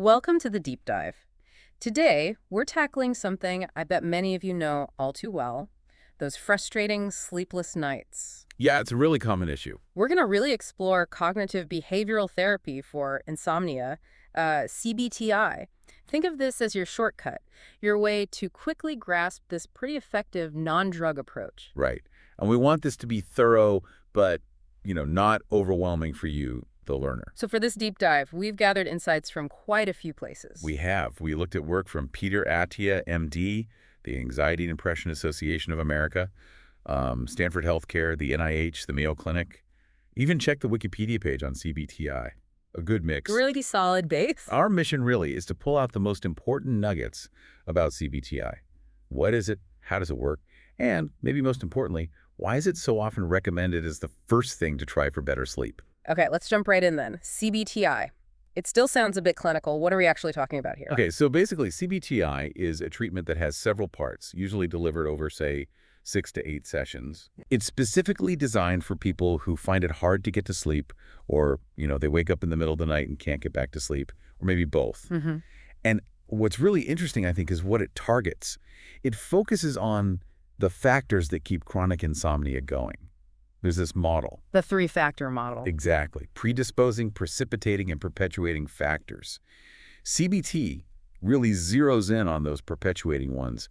Welcome to the deep dive. Today, we're tackling something I bet many of you know all too well, those frustrating sleepless nights. Yeah, it's a really common issue. We're going to really explore cognitive behavioral therapy for insomnia, CBTI. Think of this as your shortcut, your way to quickly grasp this pretty effective non-drug approach. Right. And we want this to be thorough, but, not overwhelming for you, the learner. So for this deep dive, we've gathered insights from quite a few places. We have. We looked at work from Peter Attia, MD, the Anxiety and Depression Association of America, Stanford Healthcare, the NIH, the Mayo Clinic. Even checked the Wikipedia page on CBTI. A good mix. Really solid base. Our mission really is to pull out the most important nuggets about CBTI. What is it? How does it work? And maybe most importantly, why is it so often recommended as the first thing to try for better sleep? Okay, let's jump right in then. CBTI. It still sounds a bit clinical. What are we actually talking about here? Okay, so basically CBTI is a treatment that has several parts, usually delivered over, say, 6 to 8 sessions. It's specifically designed for people who find it hard to get to sleep, or, they wake up in the middle of the night and can't get back to sleep, or maybe both. And what's really interesting, I think, is what it targets. It focuses on the factors that keep chronic insomnia going. There's this model. The three-factor model. Exactly. Predisposing, precipitating, and perpetuating factors. CBT really zeroes in on those perpetuating ones,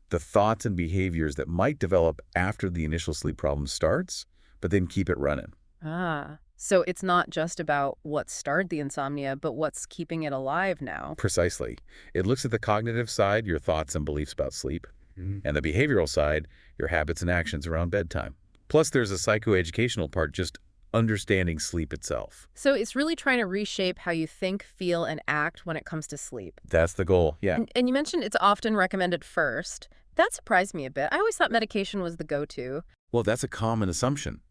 the thoughts and behaviors that might develop after the initial sleep problem starts, but then keep it running. So it's not just about what started the insomnia, but what's keeping it alive now. Precisely. It looks at the cognitive side, your thoughts and beliefs about sleep, and the behavioral side, your habits and actions around bedtime. Plus, there's a psychoeducational part, just understanding sleep itself. So it's really trying to reshape how you think, feel, and act when it comes to sleep. That's the goal, yeah. And you mentioned it's often recommended first. That surprised me a bit. I always thought medication was the go-to. Well, that's a common assumption.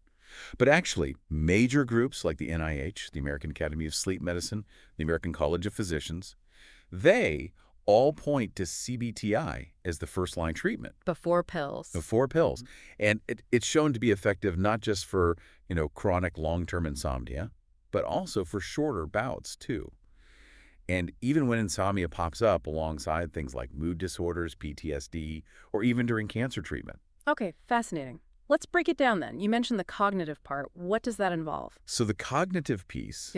But actually, major groups like the NIH, the American Academy of Sleep Medicine, the American College of Physicians, they all point to CBTI as the first-line treatment. Before pills. Before pills. And it's shown to be effective not just for, chronic long-term insomnia, but also for shorter bouts, too. And even when insomnia pops up alongside things like mood disorders, PTSD, or even during cancer treatment. Okay, fascinating. Let's break it down then. You mentioned the cognitive part. What does that involve? So the cognitive piece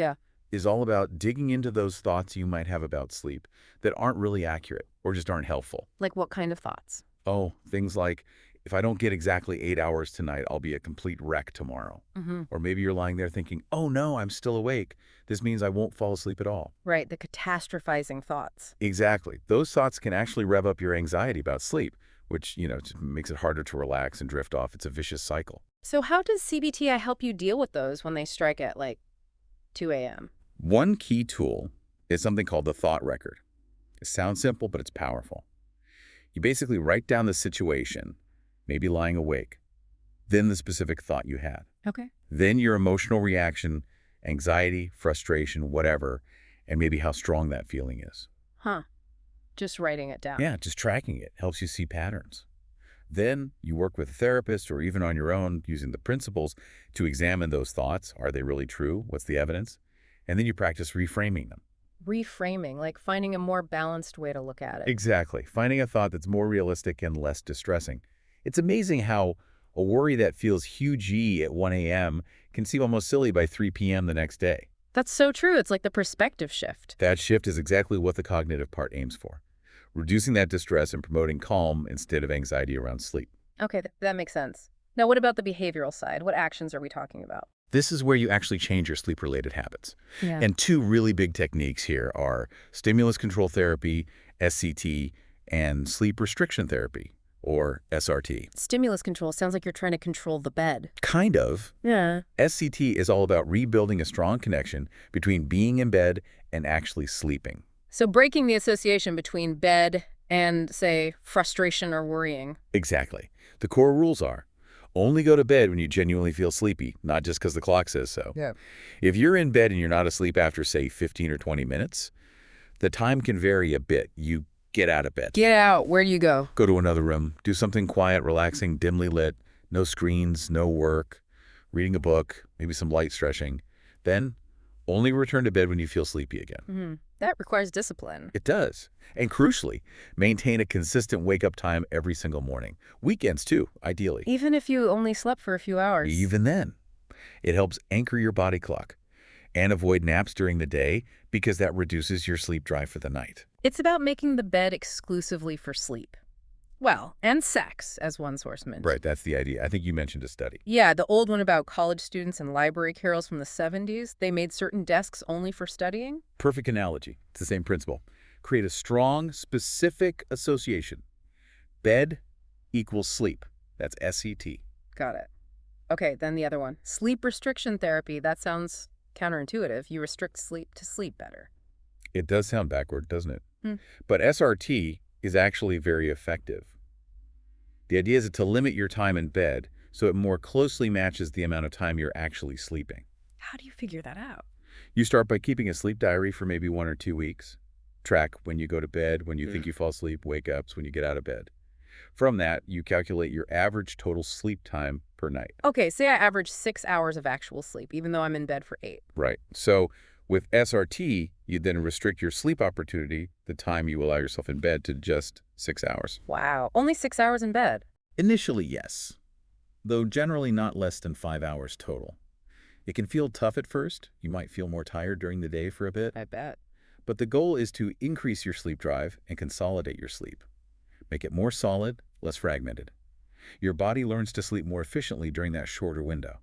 is all about digging into those thoughts you might have about sleep that aren't really accurate or just aren't helpful. Like what kind of thoughts? Oh, things like, if I don't get exactly 8 hours tonight, I'll be a complete wreck tomorrow. Or maybe you're lying there thinking, oh no, I'm still awake. This means I won't fall asleep at all. Right, the catastrophizing thoughts. Exactly. Those thoughts can actually rev up your anxiety about sleep, which, just makes it harder to relax and drift off. It's a vicious cycle. So how does CBTI help you deal with those when they strike at, 2 a.m.? One key tool is something called the thought record. It sounds simple, but it's powerful. You basically write down the situation, maybe lying awake, then the specific thought you had. Okay. Then your emotional reaction, anxiety, frustration, whatever, and maybe how strong that feeling is. Just writing it down. Yeah, just tracking it helps you see patterns. Then you work with a therapist or even on your own using the principles to examine those thoughts. Are they really true? What's the evidence? And then you practice reframing them. Reframing, like finding a more balanced way to look at it. Exactly. Finding a thought that's more realistic and less distressing. It's amazing how a worry that feels huge at 1 a.m. can seem almost silly by 3 p.m. the next day. That's so true. It's like the perspective shift. That shift is exactly what the cognitive part aims for. Reducing that distress and promoting calm instead of anxiety around sleep. Okay, that makes sense. Now, what about the behavioral side? What actions are we talking about? This is where you actually change your sleep-related habits. Yeah. And two really big techniques here are stimulus control therapy, SCT, and sleep restriction therapy, or SRT. Stimulus control sounds like you're trying to control the bed. Kind of. Yeah. SCT is all about rebuilding a strong connection between being in bed and actually sleeping. So breaking the association between bed and, say, frustration or worrying. Exactly. The core rules are, only go to bed when you genuinely feel sleepy, not just because the clock says so. Yeah. If you're in bed and you're not asleep after, say, 15 or 20 minutes, the time can vary a bit. You get out of bed. Get out. Where do you go? Go to another room. Do something quiet, relaxing, dimly lit. No screens, no work. Reading a book, maybe some light stretching. Then only return to bed when you feel sleepy again. That requires discipline. It does. And crucially, maintain a consistent wake-up time every single morning. Weekends, too, ideally. Even if you only slept for a few hours. Even then, it helps anchor your body clock and avoid naps during the day because that reduces your sleep drive for the night. It's about making the bed exclusively for sleep. Well, and sex, as one source mentioned. Right, that's the idea. I think you mentioned a study. Yeah, the old one about college students and library carrels from the 70s. They made certain desks only for studying. Perfect analogy. It's the same principle. Create a strong, specific association. Bed equals sleep. That's SET. Got it. Okay, then the other one. Sleep restriction therapy. That sounds counterintuitive. You restrict sleep to sleep better. It does sound backward, doesn't it? Hmm. But SRT is actually very effective. The idea is to limit your time in bed so it more closely matches the amount of time you're actually sleeping. How do you figure that out? You start by keeping a sleep diary for maybe 1 or 2 weeks. Track when you go to bed, when you think you fall asleep, wake-ups, when you get out of bed. From that, you calculate your average total sleep time per night. Okay, say I average 6 hours of actual sleep, even though I'm in bed for 8. Right. So with SRT, you then restrict your sleep opportunity, the time you allow yourself in bed, to just 6 hours. Wow, only 6 hours in bed. Initially, yes, though generally not less than 5 hours total. It can feel tough at first. You might feel more tired during the day for a bit. I bet. But the goal is to increase your sleep drive and consolidate your sleep. Make it more solid, less fragmented. Your body learns to sleep more efficiently during that shorter window.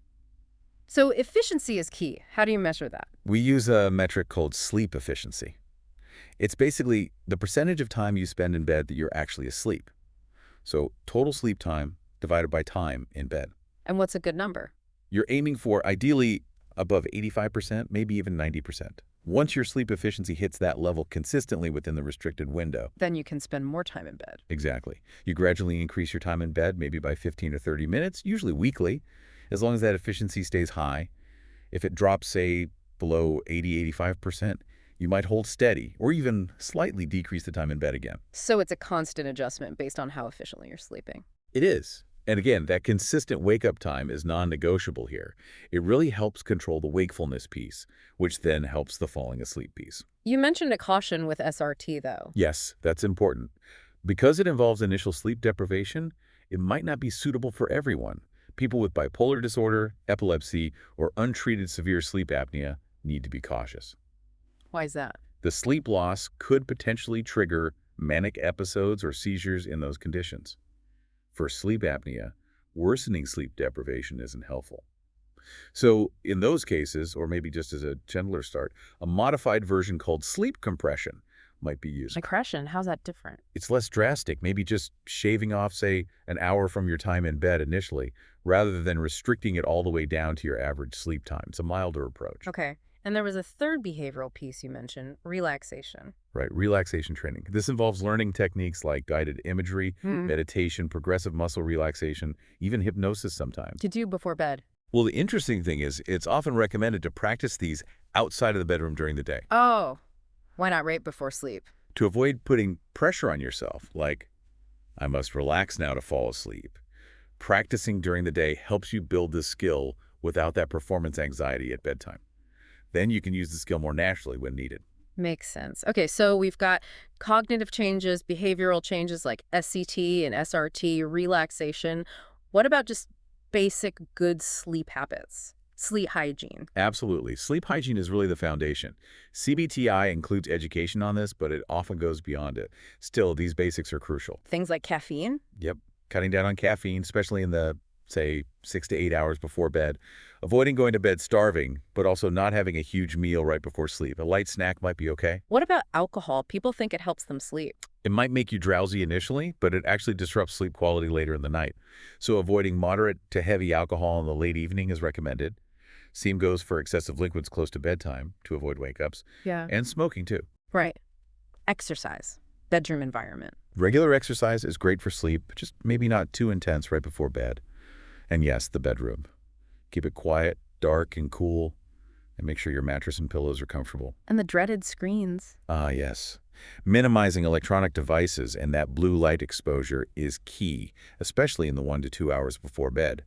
So efficiency is key. How do you measure that? We use a metric called sleep efficiency. It's basically the percentage of time you spend in bed that you're actually asleep. So total sleep time divided by time in bed. And what's a good number? You're aiming for ideally above 85%, maybe even 90%. Once your sleep efficiency hits that level consistently within the restricted window. Then you can spend more time in bed. Exactly. You gradually increase your time in bed, maybe by 15 or 30 minutes, usually weekly, as long as that efficiency stays high. If it drops, say, below 80–85%, you might hold steady or even slightly decrease the time in bed again. So it's a constant adjustment based on how efficiently you're sleeping. It is. And again, that consistent wake-up time is non-negotiable here. It really helps control the wakefulness piece, which then helps the falling asleep piece. You mentioned a caution with SRT, though. Yes, that's important. Because it involves initial sleep deprivation, it might not be suitable for everyone. People with bipolar disorder, epilepsy, or untreated severe sleep apnea need to be cautious. Why is that? The sleep loss could potentially trigger manic episodes or seizures in those conditions. For sleep apnea, worsening sleep deprivation isn't helpful. So in those cases, or maybe just as a gentler start, a modified version called sleep compression might be used. Compression, how's that different? It's less drastic, maybe just shaving off, say, an hour from your time in bed initially, rather than restricting it all the way down to your average sleep time. It's a milder approach. Okay. And there was a third behavioral piece you mentioned, relaxation. Right, relaxation training. This involves learning techniques like guided imagery, meditation, progressive muscle relaxation, even hypnosis sometimes. To do before bed. Well, the interesting thing is it's often recommended to practice these outside of the bedroom during the day. Oh, why not right before sleep? To avoid putting pressure on yourself, like, I must relax now to fall asleep. Practicing during the day helps you build this skill without that performance anxiety at bedtime. Then you can use the skill more naturally when needed. Makes sense. Okay, so we've got cognitive changes, behavioral changes like SCT and SRT, relaxation. What about just basic good sleep habits? Sleep hygiene. Absolutely. Sleep hygiene is really the foundation. CBTI includes education on this, but it often goes beyond it. Still, these basics are crucial. Things like caffeine? Yep. Cutting down on caffeine, especially in the, say, 6 to 8 hours before bed. Avoiding going to bed starving, but also not having a huge meal right before sleep. A light snack might be okay. What about alcohol? People think it helps them sleep. It might make you drowsy initially, but it actually disrupts sleep quality later in the night. So avoiding moderate to heavy alcohol in the late evening is recommended. Same goes for excessive liquids close to bedtime to avoid wake-ups. Yeah. And smoking, too. Right. Exercise. Bedroom environment. Regular exercise is great for sleep, just maybe not too intense right before bed. And yes, the bedroom. Keep it quiet, dark, and cool, and make sure your mattress and pillows are comfortable. And the dreaded screens. Ah, yes. Minimizing electronic devices and that blue light exposure is key, especially in the 1 to 2 hours before bed.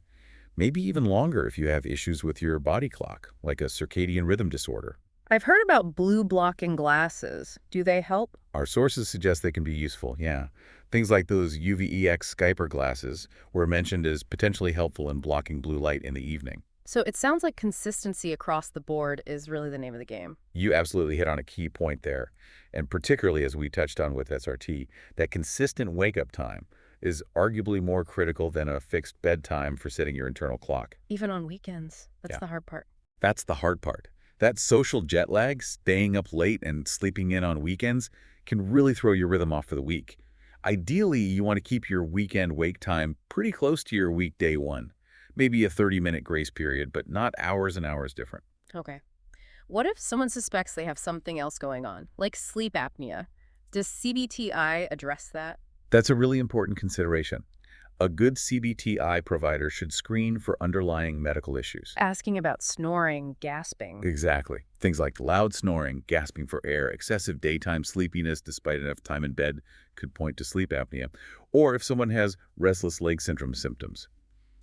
Maybe even longer if you have issues with your body clock, like a circadian rhythm disorder. I've heard about blue blocking glasses. Do they help? Our sources suggest they can be useful, yeah. Things like those UVEX Skyper glasses were mentioned as potentially helpful in blocking blue light in the evening. So it sounds like consistency across the board is really the name of the game. You absolutely hit on a key point there. And particularly as we touched on with SRT, that consistent wake-up time is arguably more critical than a fixed bedtime for setting your internal clock. Even on weekends. That's Yeah, the hard part. that's the hard part. That social jet lag, staying up late and sleeping in on weekends, can really throw your rhythm off for the week. Ideally, you want to keep your weekend wake time pretty close to your weekday one. Maybe a 30-minute grace period, but not hours and hours different. Okay. What if someone suspects they have something else going on, like sleep apnea? Does CBTI address that? That's a really important consideration. A good CBT-I provider should screen for underlying medical issues. Asking about snoring, gasping. Exactly. Things like loud snoring, gasping for air, excessive daytime sleepiness despite enough time in bed could point to sleep apnea, or if someone has restless leg syndrome symptoms.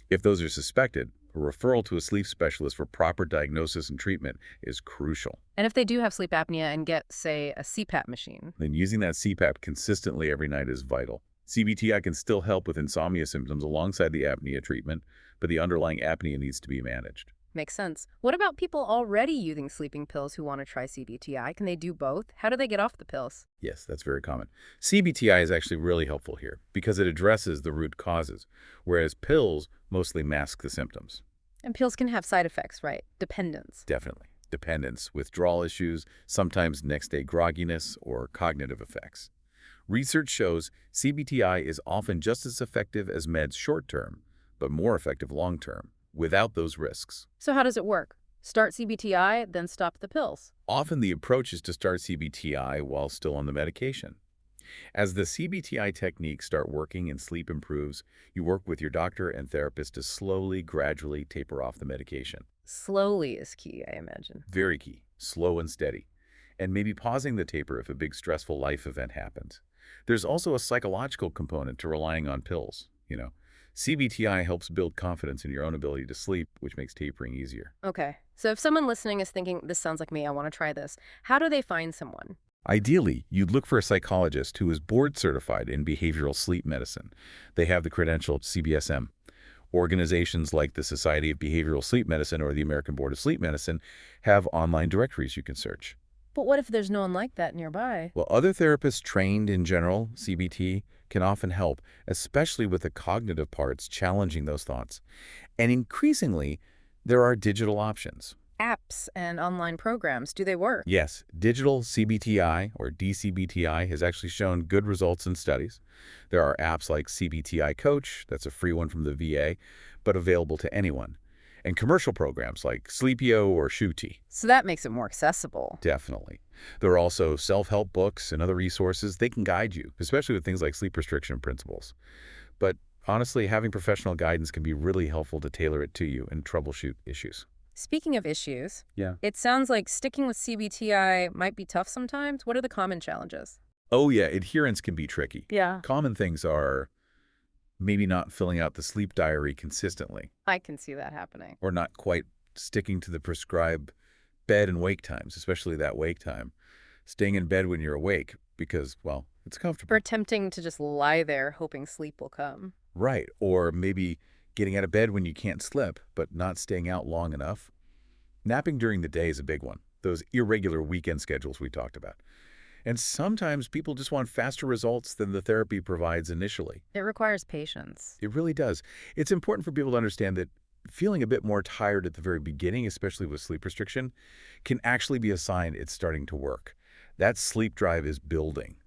If those are suspected, a referral to a sleep specialist for proper diagnosis and treatment is crucial. And if they do have sleep apnea and get, say, a CPAP machine? Then using that CPAP consistently every night is vital. CBTI can still help with insomnia symptoms alongside the apnea treatment, but the underlying apnea needs to be managed. Makes sense. What about people already using sleeping pills who want to try CBTI? Can they do both? How do they get off the pills? Yes, that's very common. CBTI is actually really helpful here because it addresses the root causes, whereas pills mostly mask the symptoms. And pills can have side effects, right? Dependence. Definitely. Dependence, withdrawal issues, sometimes next-day grogginess, or cognitive effects. Research shows CBTI is often just as effective as meds short-term, but more effective long-term, without those risks. So how does it work? Start CBTI, then stop the pills. Often the approach is to start CBTI while still on the medication. As the CBTI techniques start working and sleep improves, you work with your doctor and therapist to slowly, gradually taper off the medication. Slowly is key, I imagine. Very key, slow and steady. And maybe pausing the taper if a big stressful life event happens. There's also a psychological component to relying on pills. CBTI helps build confidence in your own ability to sleep, which makes tapering easier. Okay. So if someone listening is thinking, this sounds like me, I want to try this, how do they find someone? Ideally, you'd look for a psychologist who is board certified in behavioral sleep medicine. They have the credential CBSM. Organizations like the Society of Behavioral Sleep Medicine or the American Board of Sleep Medicine have online directories you can search. But what if there's no one like that nearby? Well, other therapists trained in general CBT can often help, especially with the cognitive parts challenging those thoughts. And increasingly, there are digital options. Apps and online programs, do they work? Yes, digital CBTI or DCBTI has actually shown good results in studies. There are apps like CBTI Coach, that's a free one from the VA, but available to anyone. And commercial programs like Sleepio or Shuti. So that makes it more accessible. Definitely. There are also self-help books and other resources. They can guide you, especially with things like sleep restriction principles. But honestly, having professional guidance can be really helpful to tailor it to you and troubleshoot issues. Speaking of issues, Yeah. it sounds like sticking with CBTI might be tough sometimes. What are the common challenges? Oh yeah, adherence can be tricky. Yeah. Common things are maybe not filling out the sleep diary consistently, I can see that happening. or not quite sticking to the prescribed bed and wake times, especially that wake time. Staying in bed when you're awake because, well, it's comfortable. Or attempting to just lie there hoping sleep will come. Right. Or maybe getting out of bed when you can't slip, but not staying out long enough. Napping during the day is a big one. Those irregular weekend schedules we talked about. And sometimes people just want faster results than the therapy provides initially. It requires patience. It really does. It's important for people to understand that feeling a bit more tired at the very beginning, especially with sleep restriction, can actually be a sign it's starting to work. That sleep drive is building.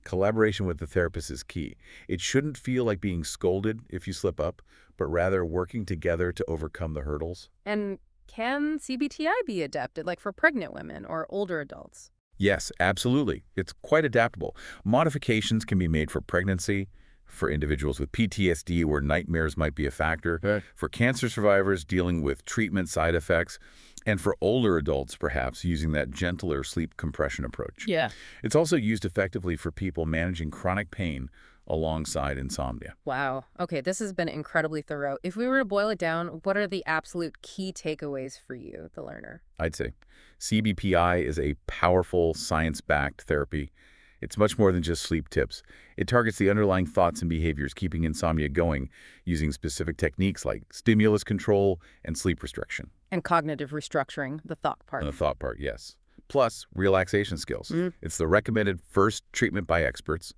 Collaboration with the therapist is key. It shouldn't feel like being scolded if you slip up, but rather working together to overcome the hurdles. And can CBTI be adapted, like for pregnant women or older adults? Yes, absolutely. It's quite adaptable. Modifications can be made for pregnancy, for individuals with PTSD where nightmares might be a factor, Okay. for cancer survivors dealing with treatment side effects, and for older adults perhaps using that gentler sleep compression approach. Yeah. It's also used effectively for people managing chronic pain alongside insomnia. Wow. Okay, this has been incredibly thorough. If we were to boil it down, what are the absolute key takeaways for you, the learner? I'd say CBPI is a powerful, science-backed therapy. It's much more than just sleep tips. It targets the underlying thoughts and behaviors keeping insomnia going using specific techniques like stimulus control and sleep restriction. And cognitive restructuring, the thought part. And the thought part, yes. Plus, relaxation skills. It's the recommended first treatment by experts,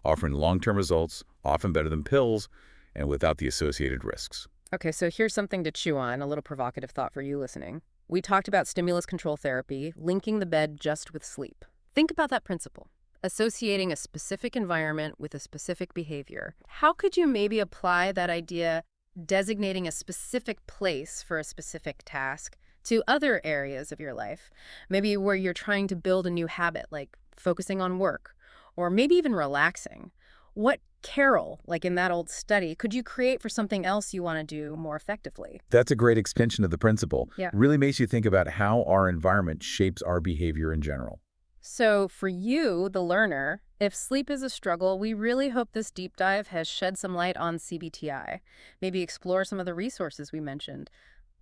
offering long-term results, often better than pills, and without the associated risks. Okay, so here's something to chew on, a little provocative thought for you listening. We talked about stimulus control therapy, linking the bed just with sleep. Think about that principle. Associating a specific environment with a specific behavior. How could you maybe apply that idea, designating a specific place for a specific task, to other areas of your life? Maybe where you're trying to build a new habit, like focusing on work, or maybe even relaxing. What carol, like in that old study, could you create for something else you want to do more effectively? That's a great extension of the principle. Yeah. Really makes you think about how our environment shapes our behavior in general. So for you, the learner, if sleep is a struggle, we really hope this deep dive has shed some light on CBTI. Maybe explore some of the resources we mentioned.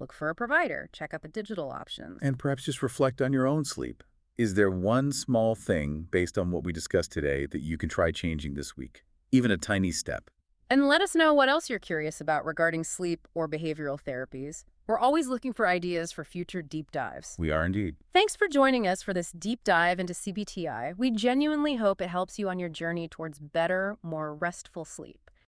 Look for a provider. Check out the digital options. And perhaps just reflect on your own sleep. Is there one small thing, based on what we discussed today, that you can try changing this week? Even a tiny step. And let us know what else you're curious about regarding sleep or behavioral therapies. We're always looking for ideas for future deep dives. We are indeed. Thanks for joining us for this deep dive into CBTI. We genuinely hope it helps you on your journey towards better, more restful sleep.